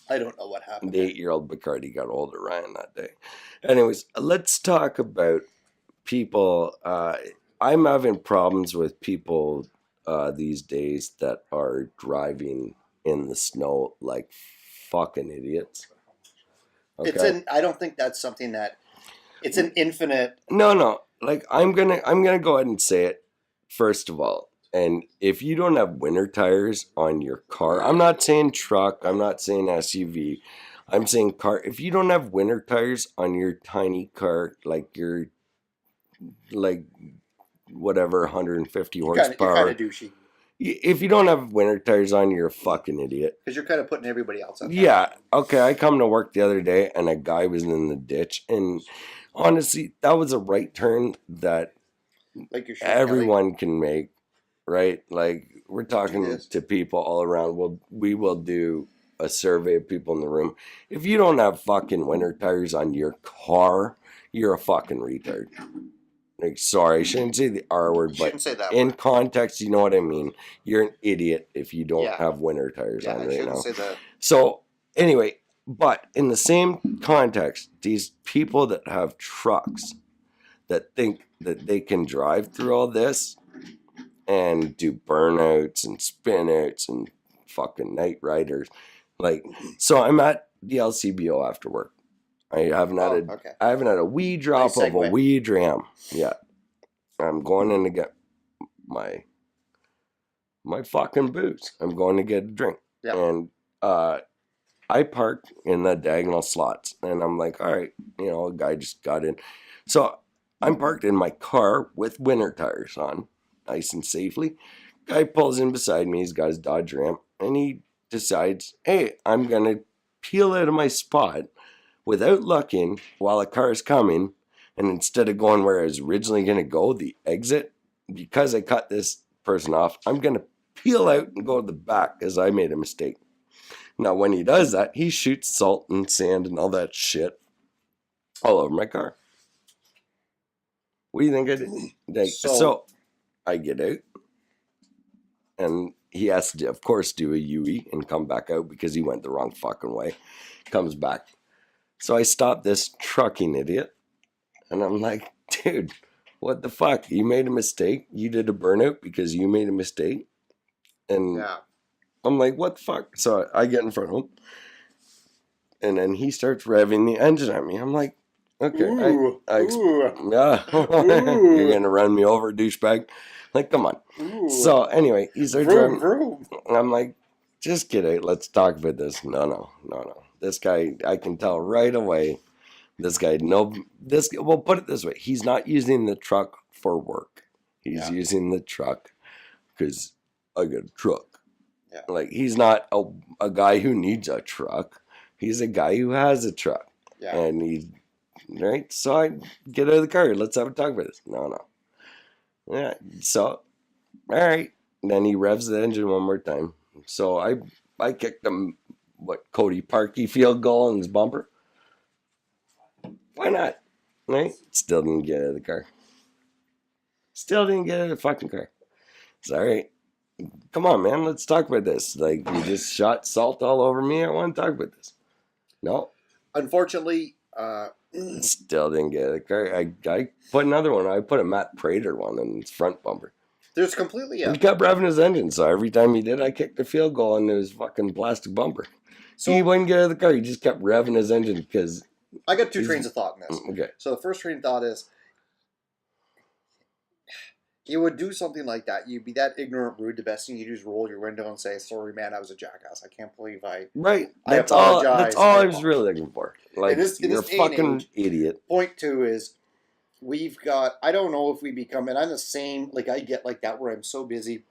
I don't know what happened The there. 8-year-old Bacardi got older Ryan that day. Anyways, let's talk about people. I'm having problems with people these days that are driving in the snow like fucking idiots. Okay. I don't think that's something that it's an infinite. No. Like I'm gonna go ahead and say it first of all. And if you don't have winter tires on your car, I'm not saying truck, I'm not saying SUV, I'm saying car. If you don't have winter tires on your tiny car, like your like whatever 150 You're kind of horsepower, douchey if you don't have winter tires on, you're a fucking idiot. because you're kind of putting everybody else at that. Yeah. Okay. I come to work the other day and a guy was in the ditch, and honestly, that was a right turn that Like you're everyone can make, right? Like we're talking Yes. to people all around. We will do a survey of people in the room. If you don't have fucking winter tires on your car, you're a fucking retard. Like, sorry, I shouldn't say the R word, Shouldn't but say that in word. context, you know what I mean. You're an idiot if you don't Yeah. have winter tires Yeah, on I right shouldn't now. say that. So anyway, but in the same context, these people that have trucks that think that they can drive through all this and do burnouts and spinouts and fucking night riders. Like, so I'm at the LCBO after work. I haven't had Okay. I haven't had a wee drop Nice of a segue. wee dram yet. I'm going in to get my fucking booze. I'm going to get a drink. Yeah. And I parked in the diagonal slots, and I'm like, all right, a guy just got in. So I'm parked in my car with winter tires on, nice and safely. Guy pulls in beside me. He's got his Dodge Ram, and he decides, hey, I'm going to peel out of my spot without looking while a car is coming. And instead of going where I was originally going to go, the exit, because I cut this person off, I'm going to peel out and go to the back because I made a mistake. Now, when he does that, he shoots salt and sand and all that shit all over my car. What do you think I did? Like, so I get out, and he has to, of course, do a UE and come back out because he went the wrong fucking way. Comes back. So I stop this trucking idiot, and I'm like, dude, what the fuck? You made a mistake. You did a burnout because you made a mistake. And Yeah. I'm like, what the fuck? So I get in front of him, and then he starts revving the engine at me. I'm like, okay, Ooh. yeah, you're gonna run me over, douchebag. Like, come on. Ooh. So anyway, he starts Vroom, driving. vroom. I'm like, just get out. Let's talk about this. No. This guy, I can tell right away. This guy, well, put it this way. He's not using the truck for work. He's using the truck because I got a truck. Yeah. Like, he's not a guy who needs a truck. He's a guy who has a truck. Yeah. And he's, right? So I get out of the car. Let's have a talk about this. No. Yeah. So, all right. Then he revs the engine one more time. So I kicked him, Cody Parkey field goal in his bumper. Why not? Right? Still didn't get out of the car. Still didn't get out of the fucking car. It's all right. Come on, man. Let's talk about this. Like, you just shot salt all over me. I want to talk about this. No. Unfortunately, Still didn't get out of the car. I put another one. I put a Matt Prater one in his front bumper. there's completely He kept revving his engine, so every time he did, I kicked a field goal into his fucking plastic bumper. So he wouldn't get out of the car. He just kept revving his engine because... I got two trains of thought in this. Okay. So the first train of thought is, you would do something like that. You'd be that ignorant, rude. The best thing you do is roll your window and say, "Sorry, man, I was a jackass. I can't believe I." Right. I That's apologize. That's all I was really looking for. Like, you're a fucking idiot. Point two is, we've got. I don't know if we become, and I'm the same. Like, I get like that where I'm so busy,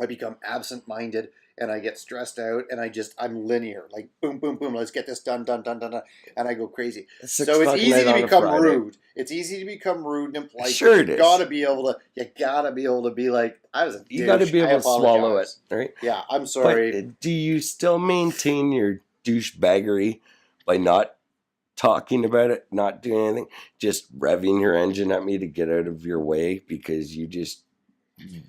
I become absent-minded and I get stressed out and I'm linear. Like, boom, boom, boom. Let's get this done, and I go crazy. So it's easy to become rude. It's easy to become rude and polite. Sure, it is. You gotta be able to be like, I was a douche. You gotta be able to swallow it, right? Yeah, I'm sorry. But do you still maintain your douchebaggery by not talking about it, not doing anything, just revving your engine at me to get out of your way because you just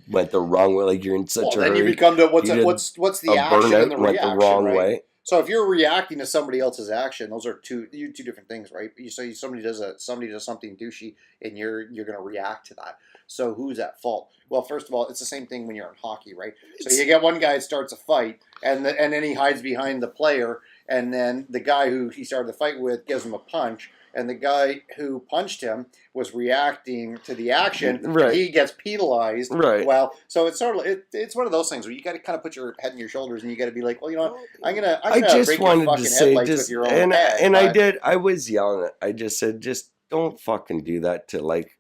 went the wrong way? Like, you're in such a hurry. Then you become what's the action and the reaction, went the wrong right? way. So if you're reacting to somebody else's action, those are two different things, right? You say somebody does something douchey, and you're going to react to that. So who's at fault? Well, first of all, it's the same thing when you're in hockey, right? So you get one guy that starts a fight, and then he hides behind the player, and then the guy who he started the fight with gives him a punch, and the guy who punched him was reacting to the action. Right. He gets penalized. Right. Well, so it's sort of it's one of those things where you got to kind of put your head in your shoulders, and you got to be like, well, you know what? I'm gonna I just break wanted your to fucking say, headlights just with your own head. and I but- did. I was yelling it. I just said, just don't fucking do that to like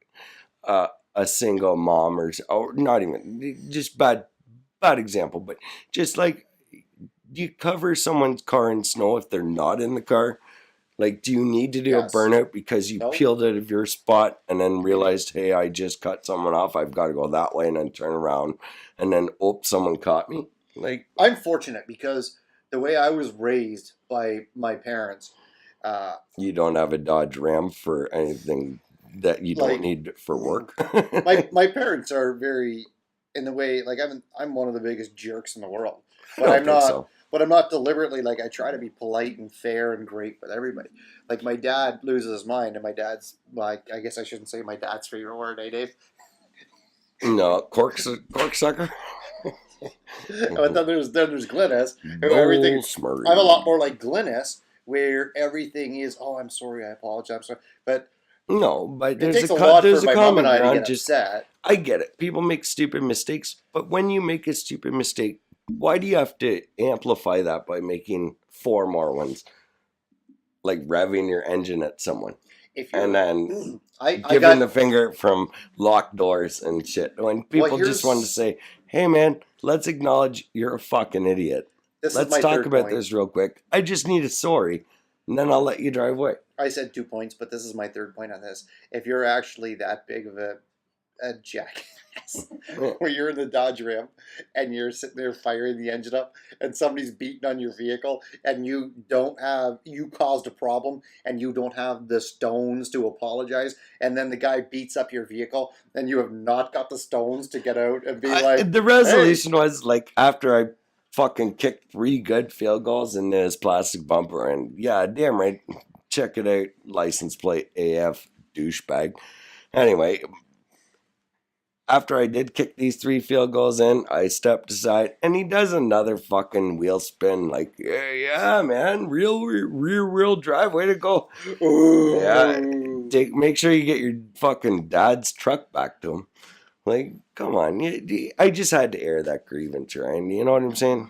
a single mom or not even just bad example, but just like, do you cover someone's car in snow if they're not in the car? Like, do you need to do Yes. a burnout because you Nope. peeled out of your spot and then realized, hey, I just cut someone off. I've got to go that way and then turn around and then, oops, someone caught me. Like, I'm fortunate because the way I was raised by my parents, you don't have a Dodge Ram for anything that you Like- don't need for work. my parents are very in the way like I'm one of the biggest jerks in the world, I but don't I'm think not. so. But I'm not deliberately like I try to be polite and fair and great with everybody. Like my dad loses his mind, and my dad's like I guess I shouldn't say my dad's favorite word, eh, Dave? No, corksucker. But then there's Glynis. Everything- Bull-smarty. I'm a lot more like Glynis, where everything is oh I'm sorry, I apologize, I'm sorry. But No, but it there's takes a a lot there's for a my mom common and I to ground. get Just upset. I get it. People make stupid mistakes, but when you make a stupid mistake, why do you have to amplify that by making 4 more ones? Like revving your engine at someone If you're, and then I giving got the finger from locked doors and shit. When people just want to here's- say, hey man, let's acknowledge you're a fucking idiot. this is Let's my talk third about point. this real quick. I just need a sorry, and then I'll let you drive away. I said 2 points, but this is my third point on this. If you're actually that big of a jackass, where you're in the Dodge Ram and you're sitting there firing the engine up, and somebody's beating on your vehicle, and you caused a problem, and you don't have the stones to apologize, and then the guy beats up your vehicle, and you have not got the stones to get out and be like, The resolution was like after I fucking kicked 3 good field goals in this plastic bumper, and yeah, damn right, check it out, license plate AF douchebag. Anyway, after I did kick these 3 field goals in, I stepped aside, and he does another fucking wheel spin, like, yeah, man, rear wheel drive, way to go. ooh. Yeah. Make sure you get your fucking dad's truck back to him. Like, come on, I just had to air that grievance, Ryan. You know what I'm saying?